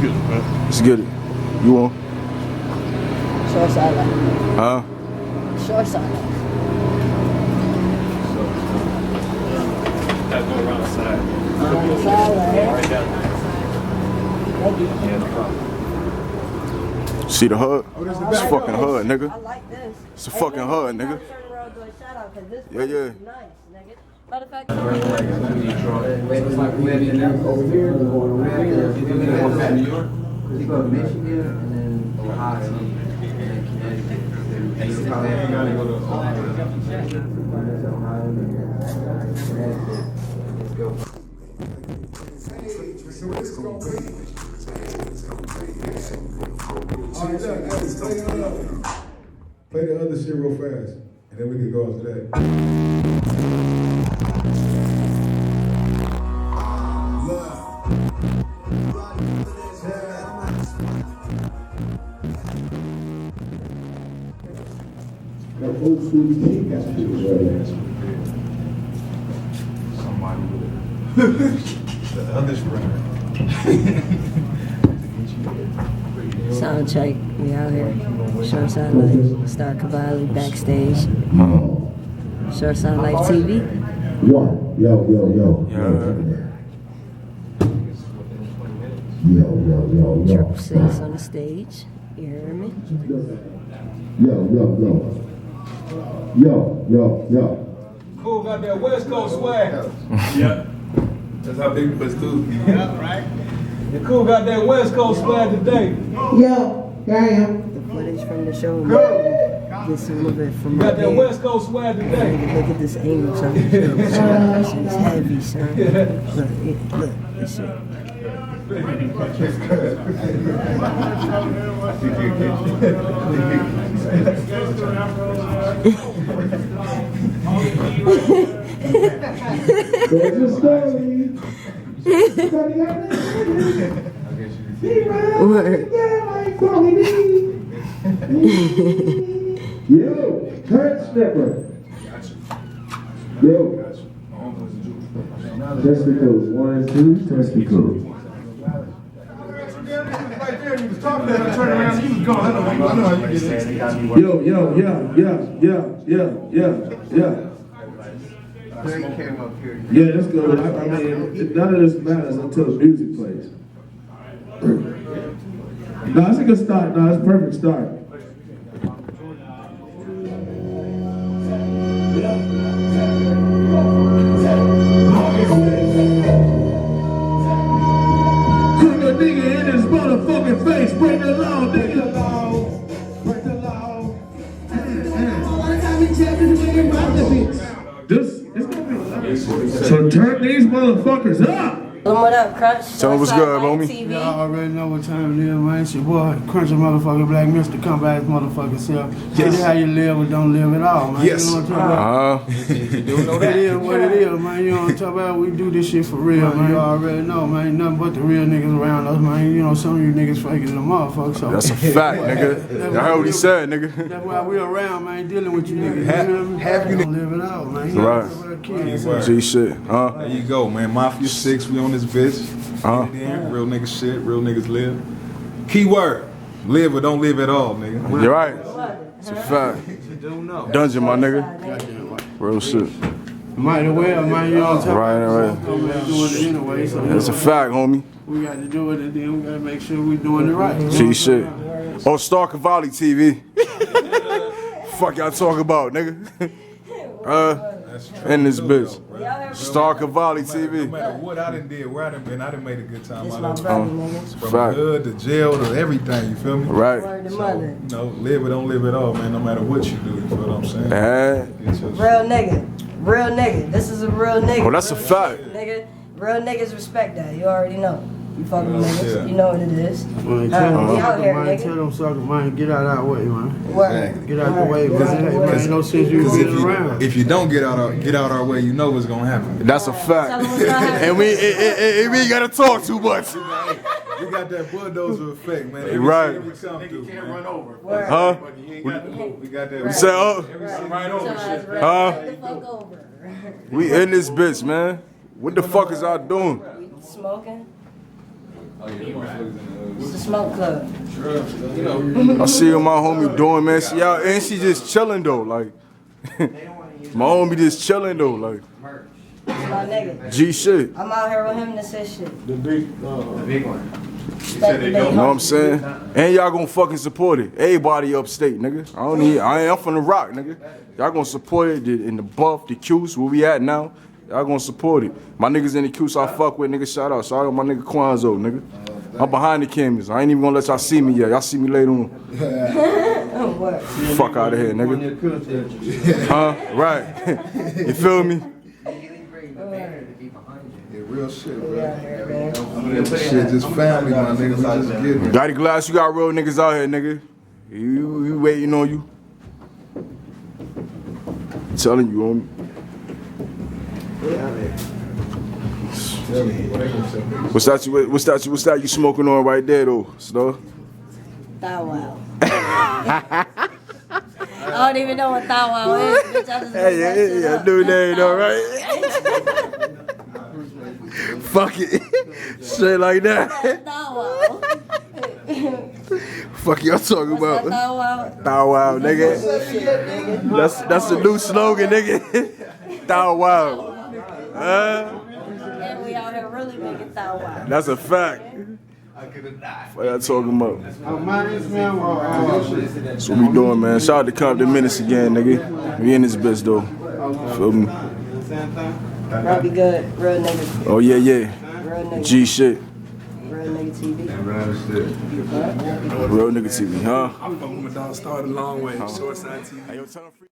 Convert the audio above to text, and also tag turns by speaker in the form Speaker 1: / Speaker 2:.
Speaker 1: get it, man.
Speaker 2: Let's get it. You want?
Speaker 3: Short sideline.
Speaker 2: Huh?
Speaker 3: Short sideline.
Speaker 1: That go around the side.
Speaker 3: Around the sideline.
Speaker 1: Right down.
Speaker 3: Thank you.
Speaker 1: Yeah, no problem.
Speaker 2: See the hood? It's fucking hood, nigga.
Speaker 3: I like this.
Speaker 2: It's a fucking hood, nigga. Yeah, yeah.
Speaker 3: Nice, nigga. Matter of fact,
Speaker 4: Over here, going back to New York. You go to Michigan and then Ohio and then Connecticut. And you probably have to go to Ohio. Let's go.
Speaker 5: Play the other shit real fast, and then we can go after that. That old school tape got pictures right.
Speaker 1: Somebody with the other sprinter.
Speaker 3: sound check. We out here. Short Side Life. Star Cavalli. Backstage. Short Side Life TV.
Speaker 5: One. Yo. Yo.
Speaker 3: Triple Six on the stage. You heard me?
Speaker 5: Yo.
Speaker 6: Cool got that West Coast swag.
Speaker 1: Yeah. That's how big it was too.
Speaker 6: Yeah, right. The Cool got that West Coast swag today.
Speaker 5: Yo, here I am.
Speaker 3: The footage from the show. Get some of it from
Speaker 6: You got that West Coast swag today.
Speaker 3: Look at this angle, son. This shit is heavy, son. Look, this shit.
Speaker 5: There's a story.
Speaker 3: Word.
Speaker 5: Yo, Kurt Snipper. Yo. Testicles, 1 and 2, testicles.
Speaker 6: Right there, you was talking to her, turn around, you was gone. I know how you get it.
Speaker 5: Yo. Yeah, that's good. I mean, none of this matters until the music plays. No, it's a good start. No, it's a perfect start. Put a nigga in his motherfucking face. Bring the law, nigga. Break the law. This is gonna be. So turn these motherfuckers up.
Speaker 3: What up, Crunch?
Speaker 2: Tell me what's good, homie.
Speaker 3: TV.
Speaker 6: Y'all already know what time it is, man. It's your boy, Crunchy motherfucker, Black Mr. Come by his motherfucking self. Yes. How you live or don't live at all, man.
Speaker 1: Yes.
Speaker 6: You know what I'm talking about? It is what it is, man. You know what I'm talking about? We do this shit for real, man. You already know, man. Ain't nothing but the real niggas around us, man. You know, some of you niggas faking the motherfucker. So.
Speaker 2: That's a fact, nigga. I heard what he said, nigga.
Speaker 6: That's why we around, man, dealing with you niggas.
Speaker 1: Have you
Speaker 6: don't live it out, man.
Speaker 2: Right. G shit, huh?
Speaker 1: There you go, man. Mafia 6, we on this bitch. Real nigga shit, real niggas live. Keyword, live or don't live at all, nigga.
Speaker 2: You're right. It's a fact. Dungeon, my nigga. Real shit.
Speaker 6: Might as well, man. You know what I'm talking
Speaker 2: Right.
Speaker 6: about? Doing it anyway. So
Speaker 2: That's a fact, homie.
Speaker 6: we got to do it, and then we got to make sure we doing it right.
Speaker 2: G shit. On Star Cavalli TV. Fuck y'all talking about, nigga. In this bitch. Star Cavalli
Speaker 1: No
Speaker 2: TV.
Speaker 1: matter what I done did, where I done been, I done made a good time
Speaker 3: This
Speaker 1: out
Speaker 3: my
Speaker 1: of it.
Speaker 3: brother, nigga.
Speaker 1: From
Speaker 2: Fact.
Speaker 1: the hood to jail to everything, you feel me?
Speaker 2: Right.
Speaker 3: Word to
Speaker 1: So,
Speaker 3: mother.
Speaker 1: you know, live or don't live at all, man, no matter what you do, you feel what I'm saying? It's just-
Speaker 3: Real nigga. Real nigga. This is a real nigga.
Speaker 2: Oh, that's a fact.
Speaker 3: Nigga. Real niggas respect that. You already know. You fucking
Speaker 1: Yeah.
Speaker 3: niggas. You know what it is.
Speaker 6: Man,
Speaker 3: We
Speaker 6: tell
Speaker 3: out here,
Speaker 6: them,
Speaker 3: nigga.
Speaker 6: tell them sucker, man, get out of our way, man.
Speaker 3: Word.
Speaker 6: Get out the way, man.
Speaker 3: Word.
Speaker 6: Ain't no sense you
Speaker 1: Because
Speaker 6: being around.
Speaker 1: if you don't get out our way, you know what's gonna happen.
Speaker 2: That's a
Speaker 3: Tell
Speaker 2: fact.
Speaker 3: them what's gonna happen.
Speaker 2: And we ain't gotta talk too much.
Speaker 1: We got that bulldozer effect, man. Every
Speaker 2: Right.
Speaker 1: city we come through, man.
Speaker 3: Word.
Speaker 2: Huh?
Speaker 1: We got that.
Speaker 2: You say, oh,
Speaker 1: right over shit, man.
Speaker 2: huh?
Speaker 3: Get the fuck over.
Speaker 2: We in this bitch, man. What the fuck is y'all doing?
Speaker 3: We smoking. It's the smoke club.
Speaker 2: I see what my homie doing, man. See y'all, and she just chilling though, like. My homie just chilling though, like.
Speaker 3: It's my nigga.
Speaker 2: G shit.
Speaker 3: I'm out here with him to say shit.
Speaker 6: The big
Speaker 4: one.
Speaker 2: You know what I'm saying? And y'all gonna fucking support it. Everybody upstate, nigga. I'm from the Rock, nigga. Y'all gonna support it in the Buff, the Q's, where we at now. Y'all gonna support it. My niggas in the Q's I fuck with, nigga. Shout out to my nigga Quanzo, nigga. I'm behind the cameras. I ain't even gonna let y'all see me yet. Y'all see me later on. Fuck out of here, nigga. Huh? Right. You feel me?
Speaker 1: Real shit, bro. Shit, just family, my niggas. I just get it.
Speaker 2: Got the glass, you got real niggas out here, nigga. You waiting on you. I'm telling you, homie. What's that you smoking on right there, though, Snow?
Speaker 3: Thou Wow. I don't even know what Thou Wow is, bitch. I just
Speaker 2: Yeah, dude, that ain't all right. Fuck it. Straight like that.
Speaker 3: Thou Wow.
Speaker 2: Fuck y'all talking about?
Speaker 3: Thou Wow.
Speaker 2: Thou Wow, nigga. That's the new slogan, nigga. Thou Wow.
Speaker 3: And we out here really making Thou Wow.
Speaker 2: That's a fact. What y'all talking about? That's what we doing, man. Shout out to Compton Menace again, nigga. We in this bitch, though. Feel me?
Speaker 3: Robby Goode, real nigga.
Speaker 2: Oh, yeah.
Speaker 3: Real nigga.
Speaker 2: G shit.
Speaker 3: Real nigga TV.
Speaker 2: Real nigga TV, huh?
Speaker 7: I'm fucking with my dog, started a long way. Short side TV.